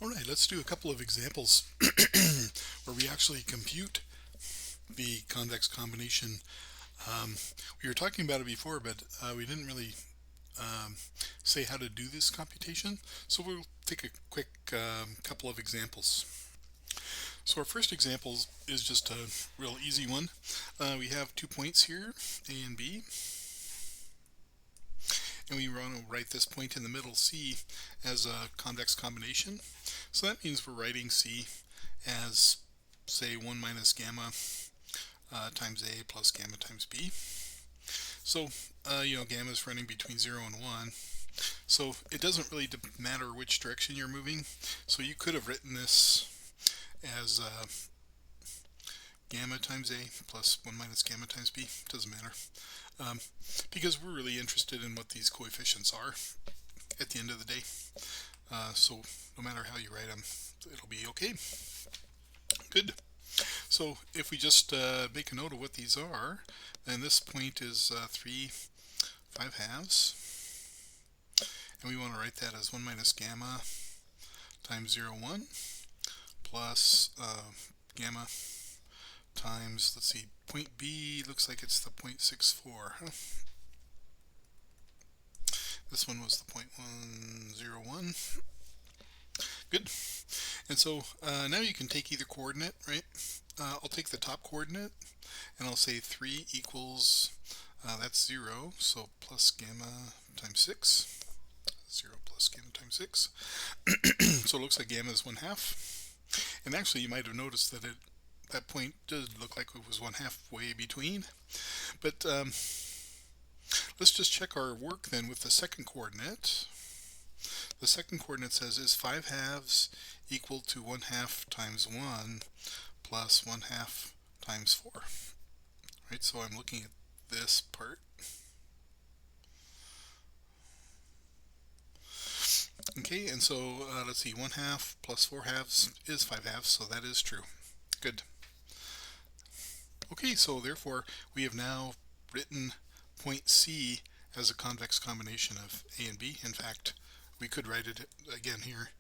Alright, let's do a couple of examples where we actually compute the convex combination. Um, we were talking about it before, but we didn't really say how to do this computation. So we'll take a quick couple of examples. So our first example is just a real easy one. We have 2 points here, A and B. And we want to write this point in the middle, C, as a convex combination. So that means we're writing C as, say, 1 minus gamma times A plus gamma times B. So, gamma is running between 0 and 1. So it doesn't really matter which direction you're moving. So you could have written this as gamma times A plus 1 minus gamma times B. Doesn't matter. Because we're really interested in what these coefficients are at the end of the day. So no matter how you write them, it'll be okay. Good. So if we just make a note of what these are, then this point is 3 5/2, and we want to write that as 1 minus gamma times 0, 1 plus gamma times, let's see, point B looks like it's the 0.64. Huh? This one was the 0.101. Good. And so now you can take either coordinate, right? I'll take the top coordinate and I'll say 3 equals, that's 0, so plus gamma times 6. 0 plus gamma times 6. So it looks like gamma is 1/2. And actually you might have noticed that that point did look like it was 1/2 way between. But let's just check our work then with the second coordinate. The second coordinate says, is 5/2 equal to 1/2 times 1 plus 1/2 times 4? Right, so I'm looking at this part. Okay, and so let's see, 1/2 plus 4/2 is 5/2, so that is true. Good. Okay, so therefore we have now written point C as a convex combination of A and B. In fact, we could write it again here.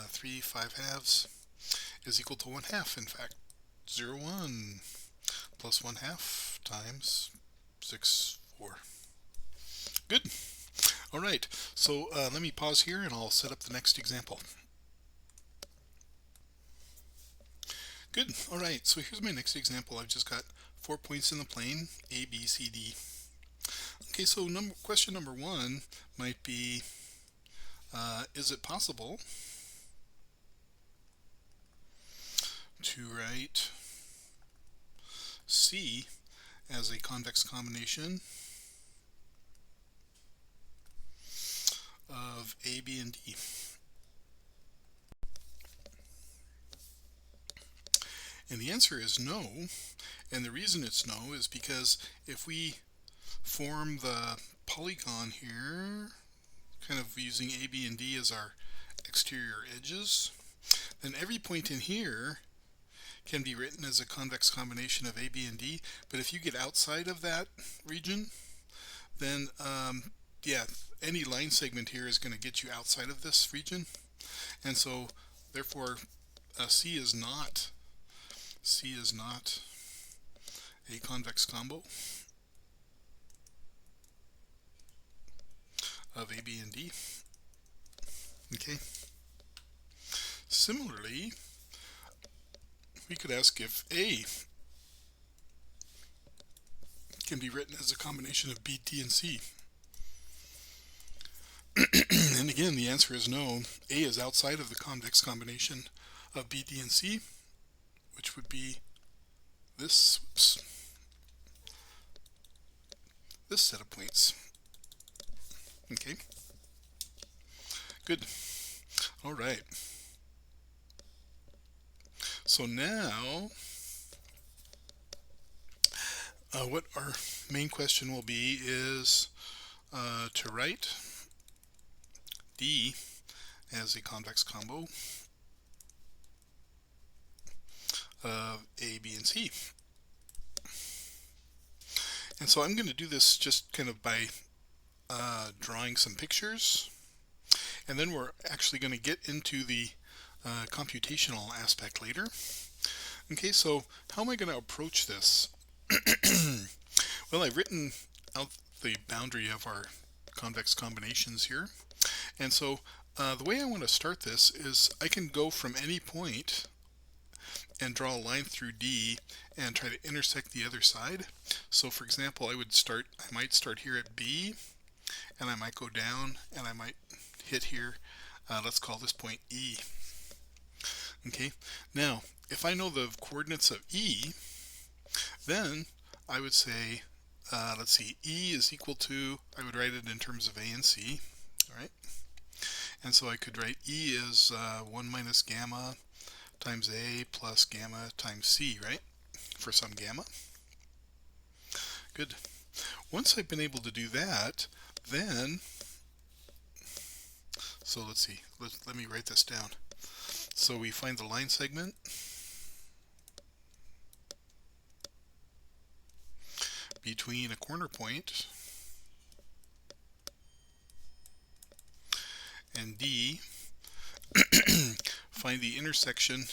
3 5/2 is equal to 1/2. In fact, 0, 1 plus 1/2 times 6, 4. Good. All right, so let me pause here and I'll set up the next example. Good. All right, so here's my next example. I've just got 4 points in the plane, A, B, C, D. Okay, so question number 1 might be, is it possible to write C as a convex combination of A, B, and D? And the answer is no, and the reason it's no is because if we form the polygon here, kind of using A, B, and D as our exterior edges, then every point in here can be written as a convex combination of A, B, and D. But if you get outside of that region, then yeah, any line segment here is going to get you outside of this region, and so therefore C is not a convex combo of A, B, and D. Okay. Similarly, we could ask if A can be written as a combination of B, D, and C. And again, the answer is no. A is outside of the convex combination of B, D, and C, which would be this set of points. Okay. Good. All right. So now, what our main question will be is to write D as a convex combo of A, B, and C. And so I'm going to do this just kind of by drawing some pictures, and then we're actually going to get into the computational aspect later. Okay, so how am I going to approach this? Well, I've written out the boundary of our convex combinations here. And so the way I want to start this is I can go from any point and draw a line through D and try to intersect the other side. So for example, I might start here at B, and I might go down and I might hit here. Let's call this point E. Okay, now if I know the coordinates of E, then I would say, let's see, E is equal to, I would write it in terms of A and C, all right? And so I could write E as 1 minus gamma times A plus gamma times C, right? For some gamma. Good. Once I've been able to do that, then, so let's see, let me write this down. So we find the line segment, between a corner point and D, find the intersection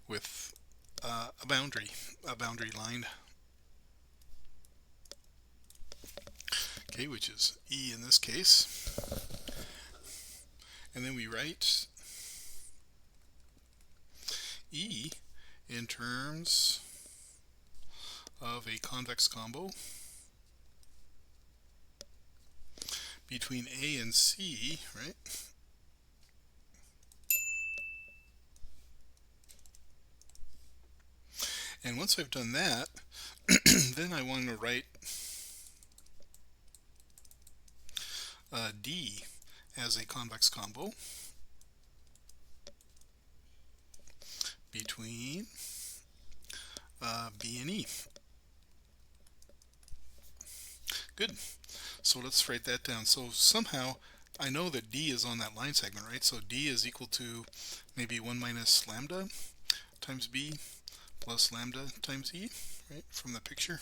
with a boundary line, okay, which is E in this case. And then we write E in terms of a convex combo between A and C, right? And once I've done that, then I want to write D as a convex combo between B and E. Good. So let's write that down. So somehow I know that D is on that line segment, right? So D is equal to maybe 1 minus lambda times B plus lambda times E, right, from the picture.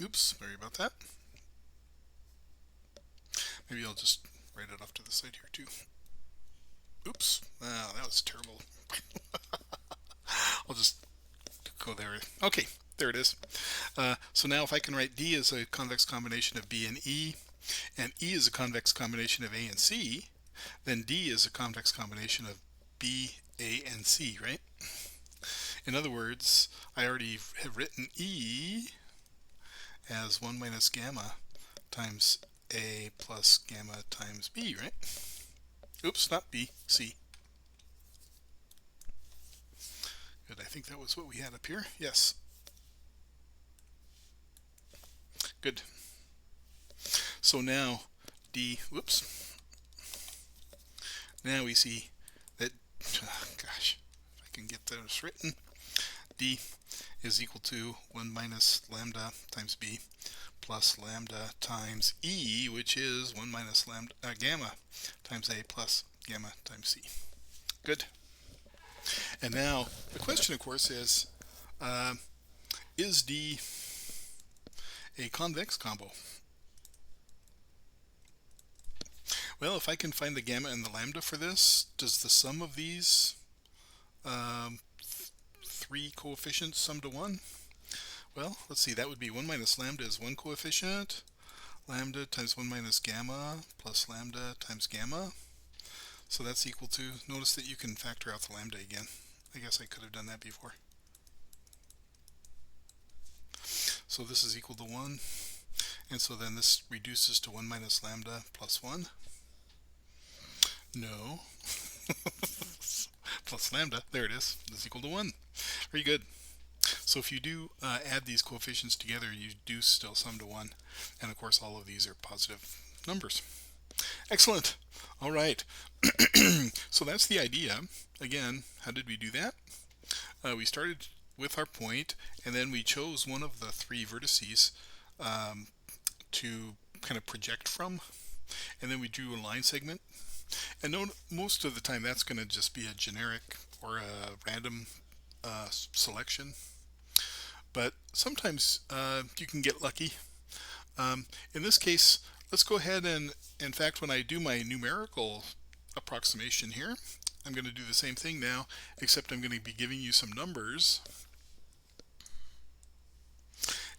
Oops, sorry about that. Maybe I'll just write it off to the side here too. Oops, that was terrible. I'll just go there. Okay, there it is. So now if I can write D as a convex combination of B and E is a convex combination of A and C, then D is a convex combination of B, A, and C, right? In other words, I already have written E as 1 minus gamma times A plus gamma times B, right? Oops, not B, C. Good, I think that was what we had up here. Yes. Good. So now D, whoops. Now we see that, gosh, if I can get this written, D is equal to 1 minus lambda times B plus lambda times E, which is 1 minus lambda gamma times A plus gamma times C. Good. And now the question, of course, is D a convex combo? Well, if I can find the gamma and the lambda for this, does the sum of these three coefficients sum to 1? Well, let's see, that would be 1 minus lambda is one coefficient, lambda times 1 minus gamma plus lambda times gamma. So that's equal to, notice that you can factor out the lambda again. I guess I could have done that before. So this is equal to 1, and so then this reduces to 1 minus lambda plus 1. No. Plus lambda, there it is equal to 1. Very good. So if you do add these coefficients together, you do still sum to 1. And of course, all of these are positive numbers. Excellent. All right. So that's the idea. Again, how did we do that? We started with our point, and then we chose one of the three vertices to kind of project from, and then we drew a line segment. And most of the time that's going to just be a generic or a random selection, but sometimes you can get lucky. In this case, let's go ahead and, in fact, when I do my numerical approximation here, I'm going to do the same thing now, except I'm going to be giving you some numbers.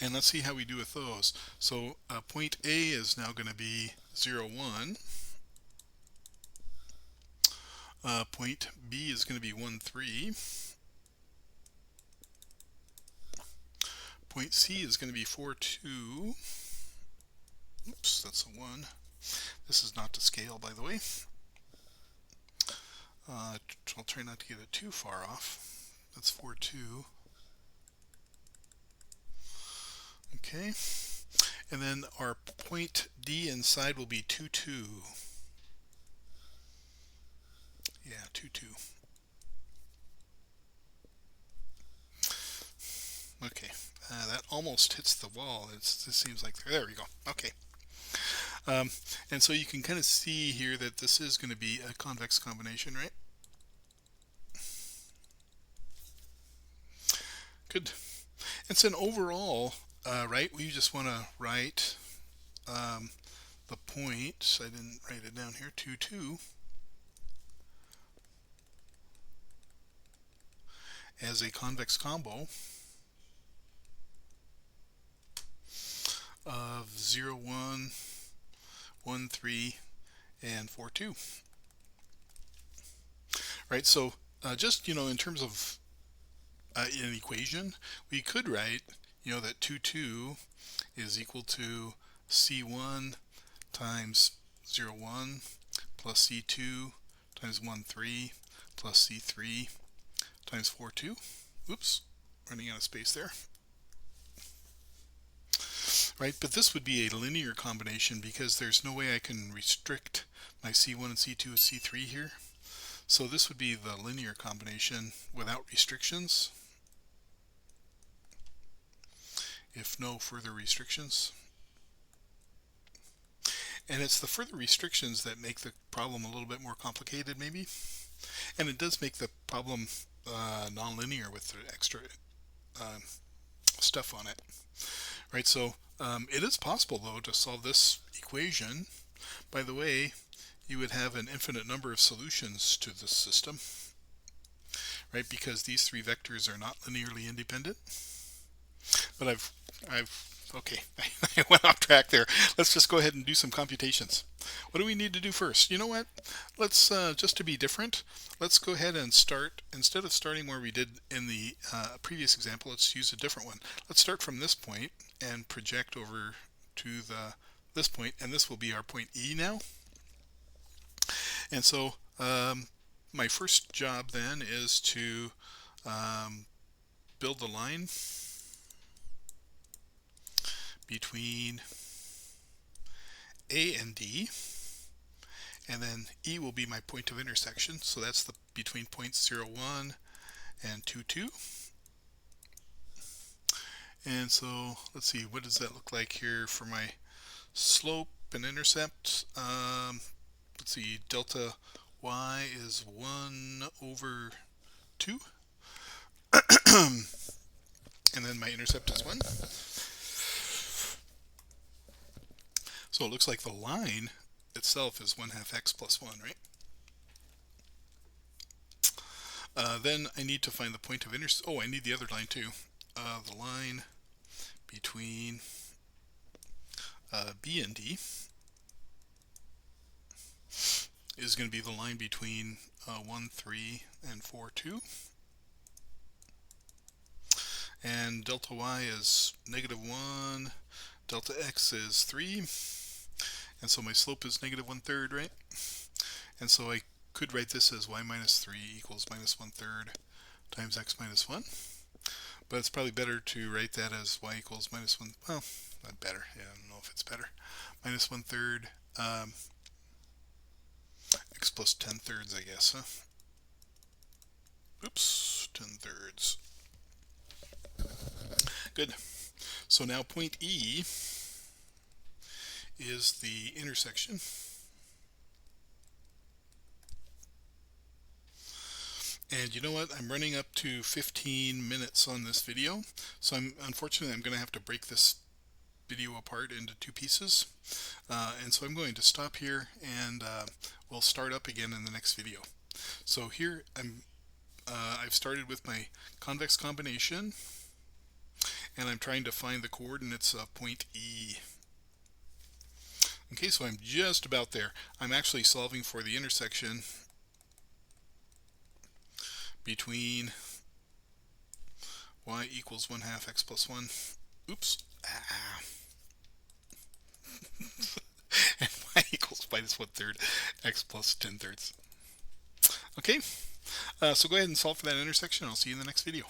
And let's see how we do with those. So point A is now going to be 0, 1. Point B is going to be 1, 3. Point C is going to be 4, 2. Oops, that's a 1. This is not to scale, by the way. I'll try not to get it too far off. That's 4, 2. Okay. And then our point D inside will be 2, 2. Yeah, 2, 2. Okay, that almost hits the wall. It seems like there we go. Okay. And so you can kind of see here that this is going to be a convex combination, right? Good. And so overall, right, we just want to write the point, I didn't write it down here, 2, 2, as a convex combo of 0, 1, 1, 3, and 4, 2. Right, so just, in terms of an equation, we could write, that 2, 2 is equal to C1 times 0, 1 plus C2 times 1, 3 plus C3 times 4, 2. Oops, running out of space there. Right, but this would be a linear combination because there's no way I can restrict my C1 and C2 and C3 here. So this would be the linear combination without restrictions, if no further restrictions. And it's the further restrictions that make the problem a little bit more complicated, maybe. And it does make the problem nonlinear with the extra stuff on it. Right, so it is possible, though, to solve this equation. By the way, you would have an infinite number of solutions to this system, right, because these three vectors are not linearly independent. But okay, I went off track there. Let's just go ahead and do some computations. What do we need to do first? You know what? Let's, just to be different, let's go ahead and start, instead of starting where we did in the previous example, let's use a different one. Let's start from this point and project over to this point, and this will be our point E now. And so my first job then is to build the line between A and D, and then E will be my point of intersection, so that's the between points 0, 1 and 2, 2. And so let's see, what does that look like here for my slope and intercept? Let's see, delta y is 1 over 2, and then my intercept is 1. So it looks like the line itself is 1/2 x plus 1, right? Then I need to find the point of intersection. Oh, I need the other line too. The line between B and D is going to be the line between 1, 3 and 4, 2. And delta y is -1, delta x is 3, and so my slope is -1/3, right? And so I could write this as y minus 3 equals -1/3 times x minus 1. But it's probably better to write that as y equals -1, well, not better, yeah, I don't know if it's better, -1/3 x plus 10/3, I guess, huh? Oops, 10/3. Good. So now point E is the intersection. And you know what? I'm running up to 15 minutes on this video, so unfortunately I'm going to have to break this video apart into two pieces. And so I'm going to stop here, and we'll start up again in the next video. So here I've started with my convex combination, and I'm trying to find the coordinates of point E. Okay, so I'm just about there. I'm actually solving for the intersection between y equals 1/2 x plus 1. Oops. And y equals -1/3 x plus 10/3. Okay, so go ahead and solve for that intersection. I'll see you in the next video.